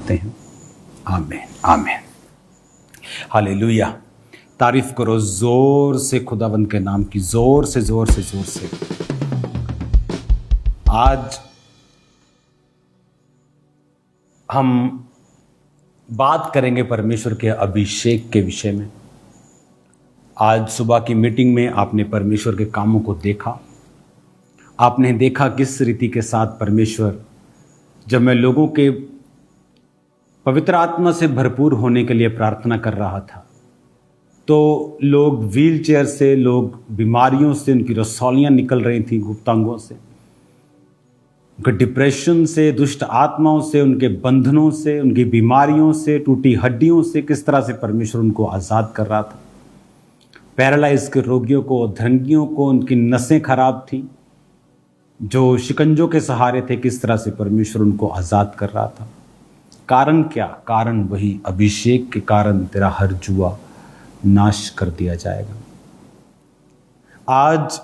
चाहते हैं। आमीन आमीन। हालेलुया। तारीफ करो जोर से खुदावंद के नाम की, जोर से जोर से जोर से। आज हम बात करेंगे परमेश्वर के अभिषेक के विषय में। आज सुबह की मीटिंग में आपने परमेश्वर के कामों को देखा। आपने देखा किस रीति के साथ परमेश्वर, जब मैं लोगों के पवित्र आत्मा से भरपूर होने के लिए प्रार्थना कर रहा था, तो लोग व्हील चेयर से, लोग बीमारियों से, उनकी रसौलियाँ निकल रही थी गुप्तांगों से, उनके डिप्रेशन से, दुष्ट आत्माओं से, उनके बंधनों से, उनकी बीमारियों से, टूटी हड्डियों से, किस तरह से परमेश्वर उनको आज़ाद कर रहा था। पैरालाइज के रोगियों को, अधरंगियों को, उनकी नसें खराब थी, जो शिकंजों के सहारे थे, किस तरह से परमेश्वर उनको आज़ाद कर रहा था। कारण क्या? कारण वही, अभिषेक के कारण तेरा हर जुआ नाश कर दिया जाएगा। आज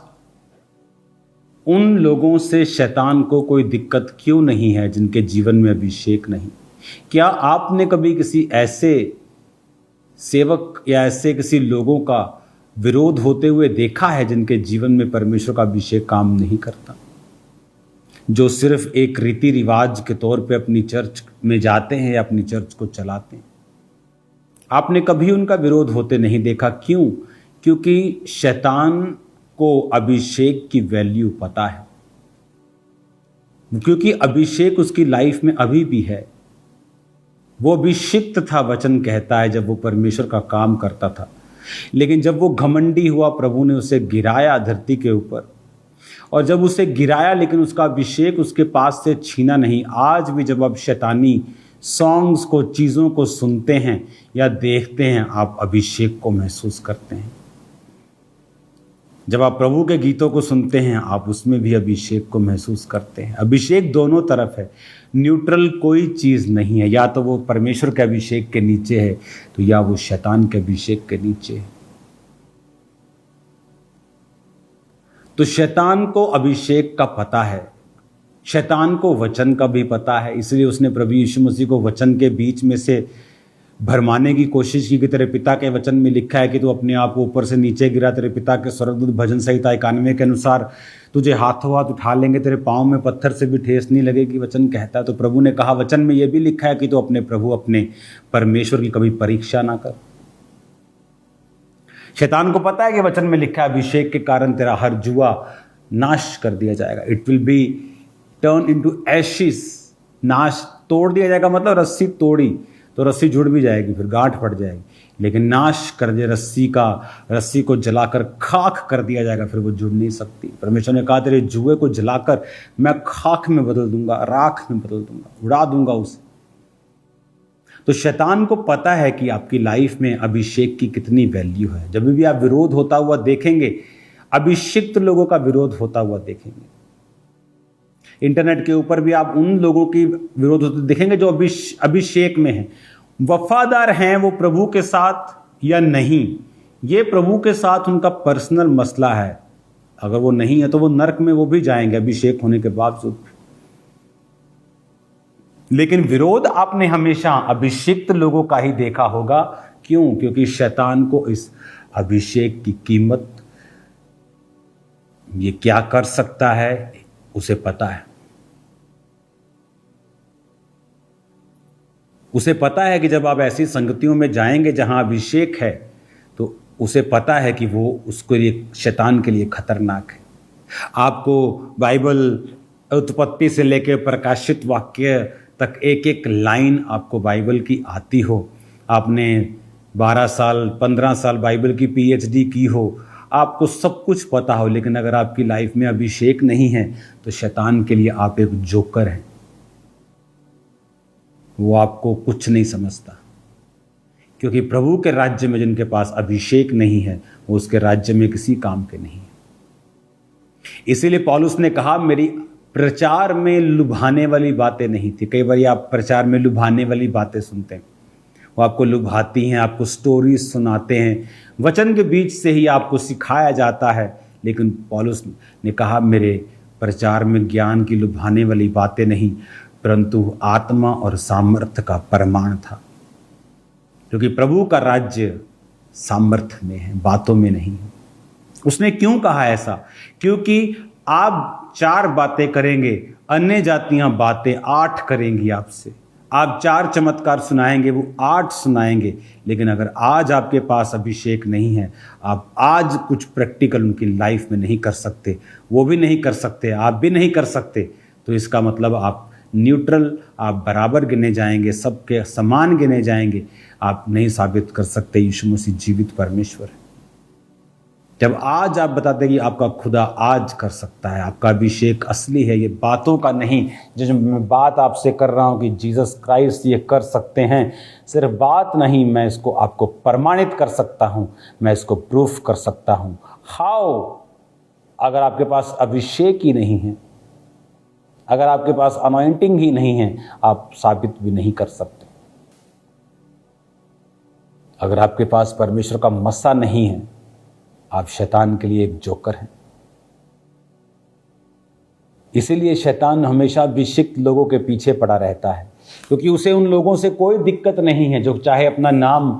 उन लोगों से शैतान को कोई दिक्कत क्यों नहीं है जिनके जीवन में अभिषेक नहीं? क्या आपने कभी किसी ऐसे सेवक या ऐसे किसी लोगों का विरोध होते हुए देखा है जिनके जीवन में परमेश्वर का अभिषेक काम नहीं करता, जो सिर्फ एक रीति रिवाज के तौर पे अपनी चर्च में जाते हैं या अपनी चर्च को चलाते हैं? आपने कभी उनका विरोध होते नहीं देखा। क्यों? क्योंकि शैतान को अभिषेक की वैल्यू पता है, क्योंकि अभिषेक उसकी लाइफ में अभी भी है। वो अभिषिक्त था, वचन कहता है, जब वो परमेश्वर का काम करता था। लेकिन जब वो घमंडी हुआ, प्रभु ने उसे गिराया धरती के ऊपर, और जब उसे गिराया लेकिन उसका अभिषेक उसके पास से छीना नहीं। आज भी जब आप शैतानी सॉन्ग्स को, चीज़ों को सुनते हैं या देखते हैं, आप अभिषेक को महसूस करते हैं। जब आप प्रभु के गीतों को सुनते हैं, आप उसमें भी अभिषेक को महसूस करते हैं। अभिषेक दोनों तरफ है, न्यूट्रल कोई चीज़ नहीं है। या तो वो परमेश्वर के अभिषेक के नीचे है, तो या वो शैतान के अभिषेक के नीचे है। तो शैतान को अभिषेक का पता है, शैतान को वचन का भी पता है। इसलिए उसने प्रभु यीशु मसीह को वचन के बीच में से भरमाने की कोशिश की कि तेरे पिता के वचन में लिखा है कि तू अपने आप को ऊपर से नीचे गिरा। तेरे पिता के स्वर्गदूत भजन संहिता 91 के अनुसार तुझे हाथों हाथ उठा लेंगे, तेरे पाँव में पत्थर से भी ठेस नहीं लगेगी, वचन कहता है। तो प्रभु ने कहा, वचन में यह भी लिखा है कि तू अपने प्रभु, अपने परमेश्वर की कभी परीक्षा ना कर। शैतान को पता है कि वचन में लिखा है, अभिषेक के कारण तेरा हर जुआ नाश कर दिया जाएगा। It will be turn into Ashes. नाश, तोड़ दिया जाएगा मतलब रस्सी तोड़ी तो रस्सी जुड़ भी जाएगी, फिर गांठ पड़ जाएगी। लेकिन नाश कर दे रस्सी को जलाकर खाक कर दिया जाएगा, फिर वो जुड़ नहीं सकती। परमेश्वर ने कहा, तेरे जुए को जलाकर मैं खाक में बदल दूंगा, राख में बदल दूंगा, उड़ा दूंगा उसे। तो शैतान को पता है कि आपकी लाइफ में अभिषेक की कितनी वैल्यू है। जब भी आप विरोध होता हुआ देखेंगे, अभिषिक्त लोगों का विरोध होता हुआ देखेंगे। इंटरनेट के ऊपर भी आप उन लोगों की विरोध होते देखेंगे जो अभिषेक में हैं। वफादार हैं वो प्रभु के साथ या नहीं, ये प्रभु के साथ उनका पर्सनल मसला है। अगर वो नहीं है तो वो नरक में वो भी जाएंगे अभिषेक होने के बावजूद। लेकिन विरोध आपने हमेशा अभिषिक्त लोगों का ही देखा होगा। क्यों? क्योंकि शैतान को इस अभिषेक की कीमत, ये क्या कर सकता है, उसे पता है। उसे पता है कि जब आप ऐसी संगतियों में जाएंगे जहां अभिषेक है, तो उसे पता है कि वो उसके लिए, शैतान के लिए खतरनाक है। आपको बाइबल उत्पत्ति से लेकर प्रकाशित वाक्य तक एक एक लाइन आपको बाइबल की आती हो, आपने 12 साल 15 साल बाइबल की PhD की हो, आपको सब कुछ पता हो, लेकिन अगर आपकी लाइफ में अभिषेक नहीं है तो शैतान के लिए आप एक जोकर हैं। वो आपको कुछ नहीं समझता, क्योंकि प्रभु के राज्य में जिनके पास अभिषेक नहीं है, वो उसके राज्य में किसी काम के नहीं है। इसीलिए पौलुस ने कहा, मेरी प्रचार में लुभाने वाली बातें नहीं थी। कई बार आप प्रचार में लुभाने वाली बातें सुनते हैं, वो आपको लुभाती हैं, आपको स्टोरीज सुनाते हैं, वचन के बीच से ही आपको सिखाया जाता है। लेकिन पौलुस ने कहा, मेरे प्रचार में ज्ञान की लुभाने वाली बातें नहीं, परंतु आत्मा और सामर्थ्य का प्रमाण था, क्योंकि प्रभु का राज्य सामर्थ्य में है, बातों में नहीं है। उसने क्यों कहा ऐसा? क्योंकि आप 4 बातें करेंगे, अन्य जातियां बातें 8 करेंगी आपसे। आप 4 चमत्कार सुनाएंगे, वो 8 सुनाएंगे। लेकिन अगर आज आपके पास अभिषेक नहीं है, आप आज कुछ प्रैक्टिकल उनकी लाइफ में नहीं कर सकते, वो भी नहीं कर सकते, आप भी नहीं कर सकते, तो इसका मतलब आप न्यूट्रल, आप बराबर गिने जाएंगे, सबके समान गिने जाएंगे। आप नहीं साबित कर सकते यीशु मसीह जीवित परमेश्वर है। जब आज आप बताते कि आपका खुदा आज कर सकता है, आपका अभिषेक असली है, ये बातों का नहीं। जो मैं बात आपसे कर रहा हूँ कि जीसस क्राइस्ट ये कर सकते हैं, सिर्फ बात नहीं, मैं इसको आपको प्रमाणित कर सकता हूँ, मैं इसको प्रूफ कर सकता हूँ। हाउ? अगर आपके पास अभिषेक ही नहीं है, अगर आपके पास अनॉइंटिंग ही नहीं है, आप साबित भी नहीं कर सकते। अगर आपके पास परमेश्वर का मस्सा नहीं है, आप शैतान के लिए एक जोकर हैं। इसीलिए शैतान हमेशा अभिषिक्त लोगों के पीछे पड़ा रहता है, क्योंकि उसे उन लोगों से कोई दिक्कत नहीं है जो चाहे अपना नाम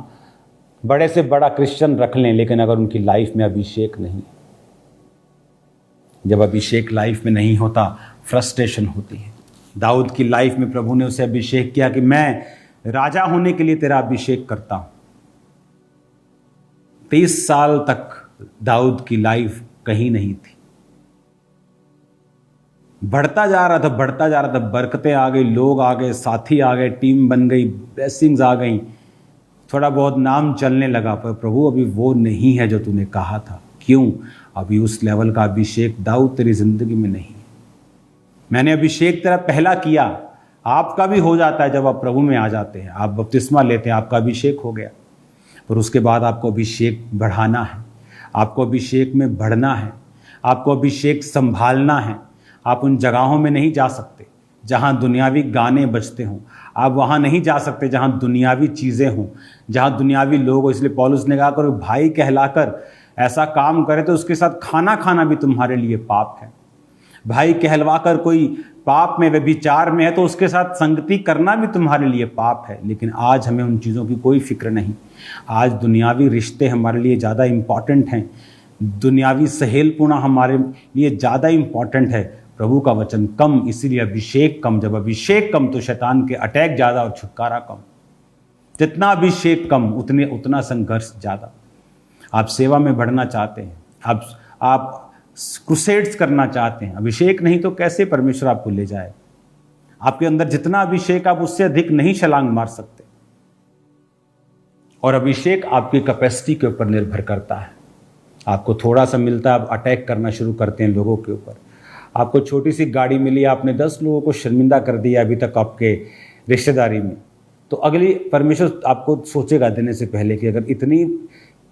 बड़े से बड़ा क्रिश्चियन रख लें, लेकिन अगर उनकी लाइफ में अभिषेक नहीं है। जब अभिषेक लाइफ में नहीं होता, फ्रस्ट्रेशन होती है। दाऊद की लाइफ में प्रभु ने उसे अभिषेक किया कि मैं राजा होने के लिए तेरा अभिषेक करता हूं। 30 साल तक दाऊद की लाइफ कहीं नहीं थी, बढ़ता जा रहा था, बढ़ता जा रहा था, बरकतें आ गई, लोग आ गए, साथी आ गए, टीम बन गई, ब्लेसिंग्स आ गई, थोड़ा बहुत नाम चलने लगा। पर प्रभु अभी वो नहीं है जो तूने कहा था। क्यों? अभी उस लेवल का अभिषेक दाऊद तेरी जिंदगी में नहीं है। मैंने अभिषेक तेरा पहला किया, आपका भी हो जाता है जब आप प्रभु में आ जाते हैं, आप बपतिस्मा लेते हैं, आपका अभिषेक हो गया। पर उसके बाद आपको अभिषेक बढ़ाना है, आपको अभिषेक में बढ़ना है, आपको अभिषेक संभालना है। आप उन जगहों में नहीं जा सकते जहां दुनियावी गाने बजते हों, आप वहां नहीं जा सकते जहां दुनियावी चीज़ें हों, जहां दुनियावी लोग हो। इसलिए पौलुस ने कहा करो भाई कहलाकर ऐसा काम करे तो उसके साथ खाना खाना भी तुम्हारे लिए पाप है। भाई कहलवाकर कोई पाप में, व्यभिचार में है, तो उसके साथ संगति करना भी तुम्हारे लिए पाप है। लेकिन आज हमें उन चीज़ों की कोई फिक्र नहीं। आज दुनियावी रिश्ते हमारे लिए ज़्यादा इम्पॉर्टेंट हैं, दुनियावी सहेलपुना हमारे लिए ज़्यादा इम्पॉर्टेंट है, प्रभु का वचन कम, इसीलिए अभिषेक कम। जब अभिषेक कम तो शैतान के अटैक ज़्यादा और छुटकारा कम। जितना अभिषेक कम उतना संघर्ष ज़्यादा। आप सेवा में बढ़ना चाहते हैं, आप क्रूसेड्स करना चाहते हैं, अभिषेक नहीं तो कैसे परमेश्वर आपको ले जाए? आपके अंदर जितना अभिषेक, आप उससे अधिक नहीं छलांग मार सकते। और अभिषेक आपकी कैपेसिटी के ऊपर निर्भर करता है। आपको थोड़ा सा मिलता है, आप अटैक करना शुरू करते हैं लोगों के ऊपर। आपको छोटी सी गाड़ी मिली, आपने 10 लोगों को शर्मिंदा कर दिया अभी तक आपके रिश्तेदारी में, तो अगली परमेश्वर आपको सोचेगा देने से पहले कि अगर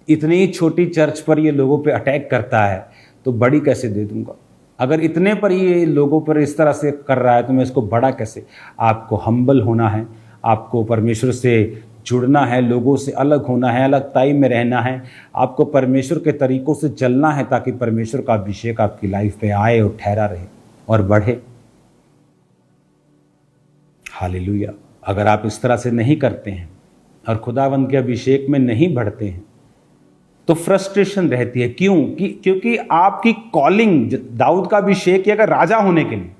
इतनी छोटी चर्च पर ये लोगों पे अटैक करता है तो बड़ी कैसे दे दूंगा। अगर इतने पर ये लोगों पर इस तरह से कर रहा है तो मैं इसको बड़ा कैसे। आपको हम्बल होना है, आपको परमेश्वर से जुड़ना है, लोगों से अलग होना है, अलगताई में रहना है, आपको परमेश्वर के तरीकों से चलना है, ताकि परमेश्वर का अभिषेक आपकी लाइफ पे आए और ठहरा रहे और बढ़े। हालेलुया। अगर आप इस तरह से नहीं करते हैं और खुदावंद के अभिषेक में नहीं बढ़ते हैं तो फ्रस्ट्रेशन रहती है। क्यों? क्योंकि आपकी कॉलिंग, दाऊद का अभिषेक किया राजा होने के लिए,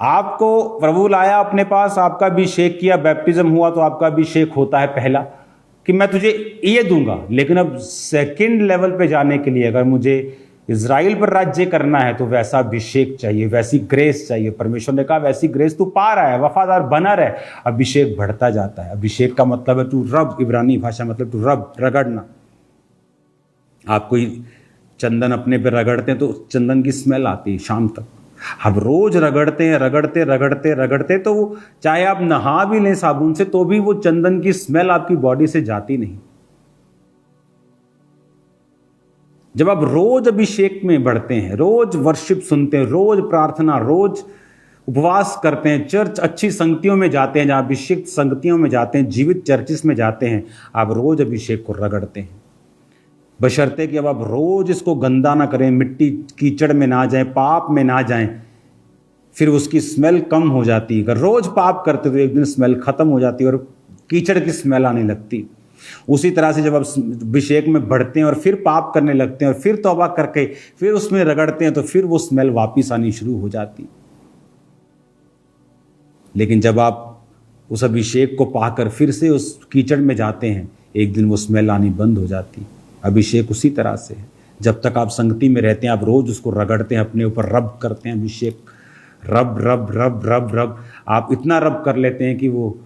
आपको प्रभु लाया अपने पास, आपका अभिषेक किया, बैप्टिज्म हुआ तो आपका अभिषेक होता है पहला कि मैं तुझे ये दूंगा। लेकिन अब सेकंड लेवल पे जाने के लिए, अगर मुझे इज़राइल पर राज्य करना है तो वैसा अभिषेक चाहिए, वैसी ग्रेस चाहिए। परमेश्वर ने कहा वैसी ग्रेस तू पा रहा है, वफादार बना रहे। अभिषेक बढ़ता जाता है। अभिषेक का मतलब है टू रब, इब्रानी भाषा मतलब टू रब, रगड़ना। आप कोई चंदन अपने पे रगड़ते हैं तो चंदन की स्मेल आती है शाम तक। अब रोज रगड़ते हैं, रगड़ते तो वो चाहे आप नहा भी लें साबुन से तो भी वो चंदन की स्मेल आपकी बॉडी से जाती नहीं। जब आप रोज अभिषेक में बढ़ते हैं, रोज वर्शिप सुनते हैं, रोज प्रार्थना, रोज उपवास करते हैं, चर्च अच्छी संगतियों में जाते हैं, जहां अभिषेक संगतियों में जाते हैं, जीवित चर्चिस में जाते हैं, आप रोज अभिषेक को रगड़ते हैं। बशर्ते कि अब आप रोज इसको गंदा ना करें, मिट्टी कीचड़ में ना जाएं, पाप में ना जाएं, फिर उसकी स्मेल कम हो जाती है। अगर रोज पाप करते तो एक दिन स्मेल खत्म हो जाती है और कीचड़ की स्मेल आने लगती। उसी तरह से जब आप अभिषेक में बढ़ते हैं और फिर पाप करने लगते हैं और फिर तौबा करके फिर उसमें रगड़ते हैं तो फिर वो स्मेल वापिस आनी शुरू हो जाती। लेकिन जब आप उस अभिषेक को पाकर फिर से उस कीचड़ में जाते हैं, एक दिन वो स्मेल आनी बंद हो जाती। अभिषेक उसी तरह से है। जब तक आप संगति में रहते हैं, आप रोज उसको रगड़ते हैं, अपने ऊपर रब करते हैं। अभिषेक रब रब रब रब रब, आप इतना रब कर लेते हैं कि वो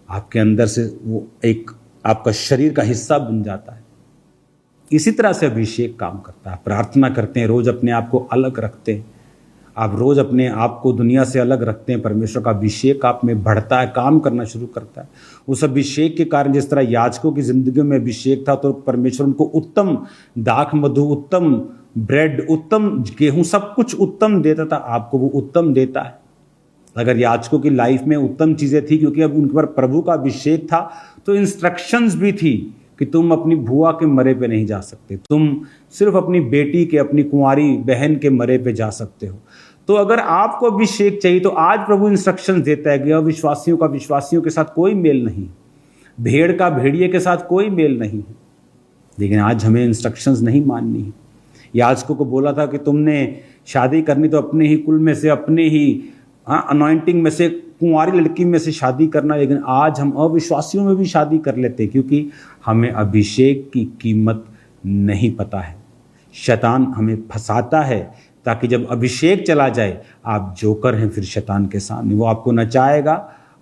आपके अंदर से वो एक आपका शरीर का हिस्सा बन जाता है। इसी तरह से अभिषेक काम करता है। प्रार्थना करते हैं, रोज अपने आप को अलग रखते हैं, आप रोज अपने आप को दुनिया से अलग रखते हैं। परमेश्वर का अभिषेक आप में बढ़ता है, काम करना शुरू करता है। उस अभिषेक के कारण जिस तरह याजकों की जिंदगी में अभिषेक था तो परमेश्वर उनको उत्तम दाख मधु, उत्तम ब्रेड, उत्तम गेहूं, सब कुछ उत्तम देता था। आपको वो उत्तम देता है। अगर याजकों की लाइफ में उत्तम चीजें थी क्योंकि अब उनके पर प्रभु का अभिषेक था, तो इंस्ट्रक्शंस भी थी कि तुम अपनी बुआ के मरे पे नहीं जा सकते, तुम सिर्फ अपनी बेटी के, अपनी कुंवारी बहन के मरे पे जा सकते हो। तो अगर आपको अभिषेक चाहिए तो आज प्रभु इंस्ट्रक्शंस देता है कि अविश्वासियों का विश्वासियों के साथ कोई मेल नहीं, भेड़ का भेड़िए के साथ कोई मेल नहीं है। लेकिन आज हमें इंस्ट्रक्शंस नहीं माननी है। याजकों को बोला था कि तुमने शादी करनी तो अपने ही कुल में से, अपने ही अनॉइंटिंग में से, कुंवारी लड़की में से शादी करना। लेकिन आज हम अविश्वासियों में भी शादी कर लेते हैं क्योंकि हमें अभिषेक की कीमत नहीं पता है। शैतान हमें फंसाता है ताकि जब अभिषेक चला जाए आप जोकर हैं फिर शैतान के सामने। वो आपको नचाएगा,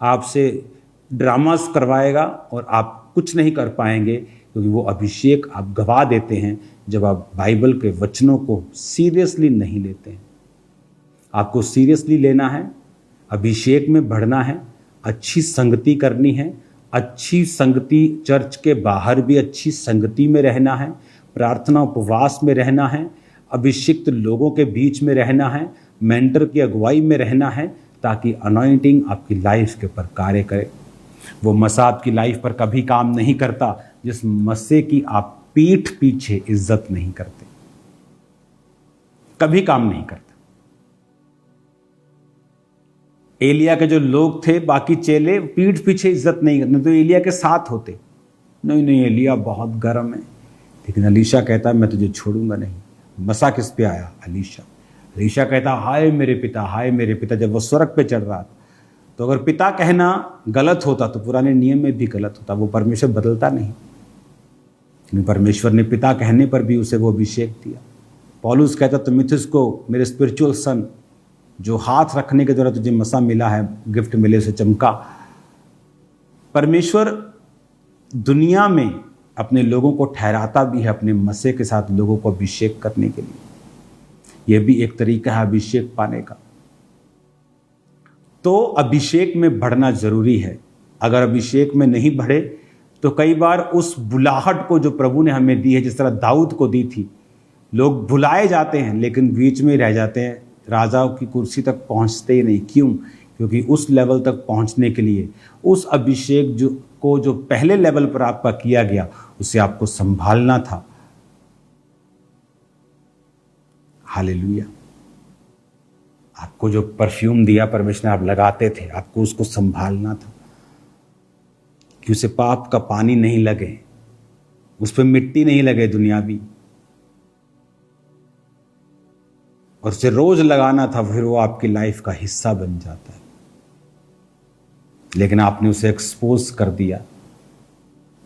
आपसे ड्रामास करवाएगा और आप कुछ नहीं कर पाएंगे क्योंकि वो अभिषेक आप गवा देते हैं जब आप बाइबल के वचनों को सीरियसली नहीं लेते हैं। आपको सीरियसली लेना है, अभिषेक में बढ़ना है, अच्छी संगति करनी है, अच्छी संगति, चर्च के बाहर भी अच्छी संगति में रहना है, प्रार्थना उपवास में रहना है, अभिषिक्त लोगों के बीच में रहना है, मेंटर की अगुवाई में रहना है ताकि अनॉइंटिंग आपकी लाइफ के ऊपर कार्य करे। वो मसा आपकी लाइफ पर कभी काम नहीं करता जिस मस्से की आप पीठ पीछे इज्जत नहीं करते, कभी काम नहीं करता। एलिया के जो लोग थे, बाकी चेले, पीठ पीछे इज्जत नहीं करते तो एलिया के साथ होते। नहीं, एलिया बहुत गर्म है। लेकिन अलीशा कहता है मैं तुझे छोड़ूंगा नहीं। मसा किस पे आया? अलीशा कहता हाय मेरे पिता, हाय मेरे पिता। जब वो स्वर्ग पे चढ़ रहा था तो अगर पिता कहना गलत होता तो पुराने नियम में भी गलत होता। वो परमेश्वर बदलता नहीं, लेकिन परमेश्वर ने पिता कहने पर भी उसे वो अभिषेक दिया। पौलुस कहता तिमुथियुस को, मेरे स्पिरिचुअल सन, जो हाथ रखने के द्वारा तुझे मसा मिला है, गिफ्ट मिले, उसे चमका। परमेश्वर दुनिया में अपने लोगों को ठहराता भी है अपने मसे के साथ लोगों को अभिषेक करने के लिए। यह भी एक तरीका है अभिषेक पाने का। तो अभिषेक में बढ़ना जरूरी है। अगर अभिषेक में नहीं बढ़े तो कई बार उस बुलाहट को जो प्रभु ने हमें दी है, जिस तरह दाऊद को दी थी, लोग बुलाए जाते हैं लेकिन बीच में रह जाते हैं, राजाओं की कुर्सी तक पहुंचते ही नहीं। क्यों? क्योंकि उस लेवल तक पहुंचने के लिए उस अभिषेक जो पहले लेवल पर आपका किया गया, उसे आपको संभालना था। हालेलुया। आपको जो परफ्यूम दिया परमेश्वर ने, आप लगाते थे, आपको उसको संभालना था कि उसे पाप का पानी नहीं लगे, उस पर मिट्टी नहीं लगे दुनियावी, और उसे रोज लगाना था। फिर वो आपकी लाइफ का हिस्सा बन जाता है। लेकिन आपने उसे एक्सपोज कर दिया।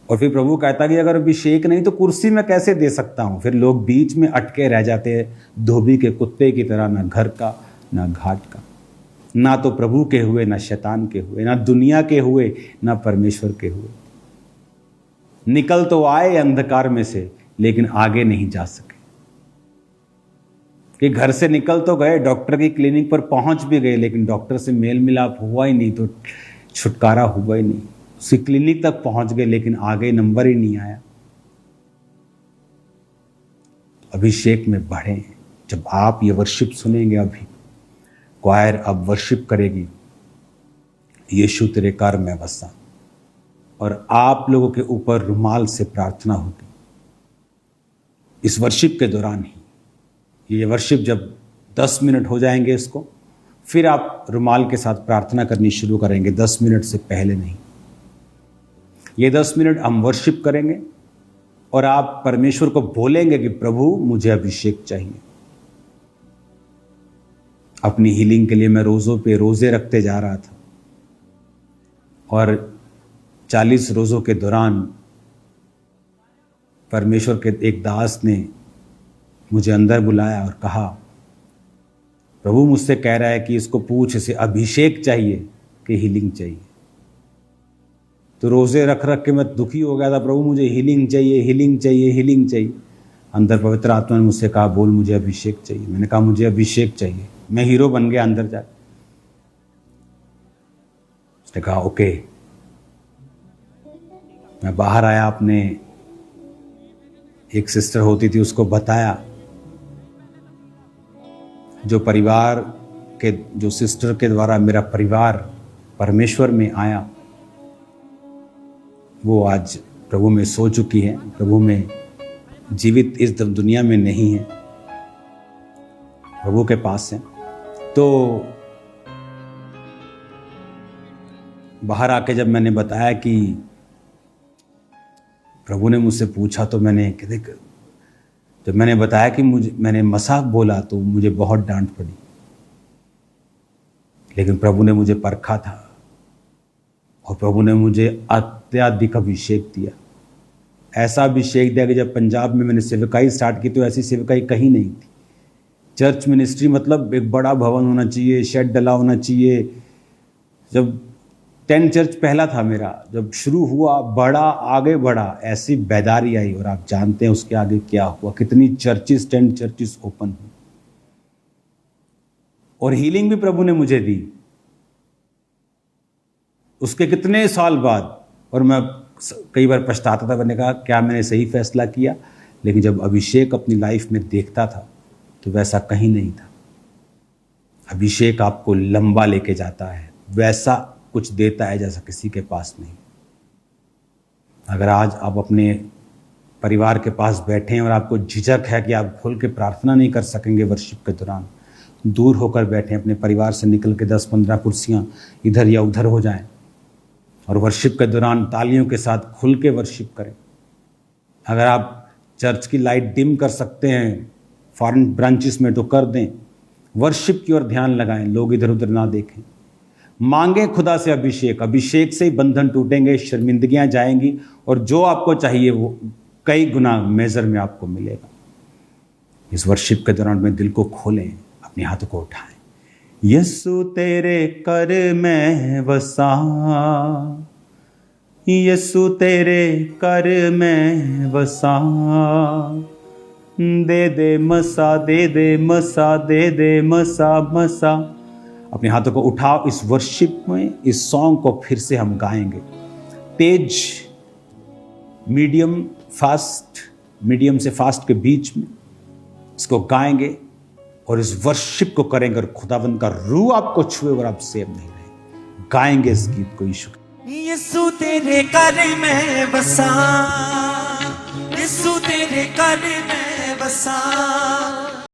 और फिर प्रभु कहता कि अगर अभिषेक नहीं तो कुर्सी में कैसे दे सकता हूं। फिर लोग बीच में अटके रह जाते हैं, धोबी के कुत्ते की तरह, ना घर का ना घाट का, ना तो प्रभु के हुए ना शैतान के हुए, ना दुनिया के हुए ना परमेश्वर के हुए। निकल तो आए अंधकार में से लेकिन आगे नहीं जा सके। कि घर से निकल तो गए, डॉक्टर की क्लिनिक पर पहुंच भी गए, लेकिन डॉक्टर से मेल मिलाप हुआ ही नहीं तो छुटकारा हुआ ही नहीं। उसकी क्लिनिक तक पहुंच गए लेकिन आगे नंबर ही नहीं आया। अभिषेक में बढ़े। जब आप ये वर्शिप सुनेंगे, अभी क्वायर अब वर्शिप करेगी, यीशु तेरे कार में बसा, और आप लोगों के ऊपर रुमाल से प्रार्थना होगी इस वर्शिप के दौरान ही। ये वर्शिप जब 10 मिनट हो जाएंगे, इसको फिर आप रुमाल के साथ प्रार्थना करनी शुरू करेंगे, 10 मिनट से पहले नहीं। ये 10 मिनट हम वर्शिप करेंगे और आप परमेश्वर को बोलेंगे कि प्रभु मुझे अभिषेक चाहिए। अपनी हीलिंग के लिए मैं रोज़ों पे रोज़े रखते जा रहा था और 40 रोज़ों के दौरान परमेश्वर के एक दास ने मुझे अंदर बुलाया और कहा, प्रभु मुझसे कह रहा है कि इसको पूछ, इसे अभिषेक चाहिए कि हीलिंग चाहिए। तो रोज़े रख रख के मैं दुखी हो गया था, प्रभु मुझे हीलिंग चाहिए, हीलिंग चाहिए, हीलिंग चाहिए। अंदर पवित्र आत्मा ने मुझसे कहा, बोल मुझे अभिषेक चाहिए। मैंने कहा मुझे अभिषेक चाहिए। मैं हीरो बन गया अंदर जाकर। उसने कहा ओके। मैं बाहर आया, अपने एक सिस्टर होती थी उसको बताया, जो परिवार के, जो सिस्टर के द्वारा मेरा परिवार परमेश्वर में आया, वो आज प्रभु में सो चुकी है, प्रभु में जीवित इस दुनिया में नहीं है, प्रभु के पास है। तो बाहर आके जब मैंने बताया कि प्रभु ने मुझसे पूछा, तो मैंने देख, जब मैंने बताया कि मैंने मजाक बोला तो मुझे बहुत डांट पड़ी, लेकिन प्रभु ने मुझे परखा था और प्रभु ने मुझे अत्यधिक अभिषेक दिया। ऐसा अभिषेक दिया कि जब पंजाब में मैंने सेवकाई स्टार्ट की तो ऐसी सेवकाई कहीं नहीं थी। चर्च मिनिस्ट्री मतलब एक बड़ा भवन होना चाहिए, शेड डला होना चाहिए। जब 10 चर्च पहला था मेरा, जब शुरू हुआ, बड़ा आगे बढ़ा, ऐसी बेदारी आई और आप जानते हैं उसके आगे क्या हुआ, कितनी चर्चिस, 10 चर्चिस ओपन हुई। और हीलिंग भी प्रभु ने मुझे दी उसके कितने साल बाद। और मैं कई बार पछताता था, मैंने कहा क्या मैंने सही फैसला किया। लेकिन जब अभिषेक अपनी लाइफ में देखता था तो वैसा कहीं नहीं था। अभिषेक आपको लंबा लेके जाता है, वैसा कुछ देता है जैसा किसी के पास नहीं। अगर आज आप अपने परिवार के पास बैठे हैं और आपको झिझक है कि आप खुल के प्रार्थना नहीं कर सकेंगे वर्शिप के दौरान, दूर होकर बैठें, अपने परिवार से निकल के 10-15 कुर्सियां इधर या उधर हो जाएं और वर्शिप के दौरान तालियों के साथ खुल के वर्शिप करें। अगर आप चर्च की लाइट डिम कर सकते हैं फॉरेन ब्रांचेस में तो कर दें। वर्शिप की ओर ध्यान लगाएं, लोग इधर उधर ना देखें। मांगे खुदा से अभिषेक, अभिषेक से ही बंधन टूटेंगे, शर्मिंदगियां जाएंगी और जो आपको चाहिए वो कई गुना मेजर में आपको मिलेगा। इस वर्शिप के दौरान में दिल को खोलें, अपने हाथों को उठाएं। यीशु तेरे कर में बसा, यीशु तेरे कर में बसा, दे दे मसा, दे दे मसा, दे दे मसा मसा। अपने हाथों को उठाओ। इस वर्शिप में इस सॉन्ग को फिर से हम गाएंगे, तेज, मीडियम, फास्ट, मीडियम से फास्ट के बीच में इसको गाएंगे और इस वर्शिप को करेंगे और खुदावंद का रूह आपको छुए और आप सेव नहीं रहे। गाएंगे इस गीत को यीशु। यीशु तेरे कर में बसा, यीशु तेरे कर में बसा,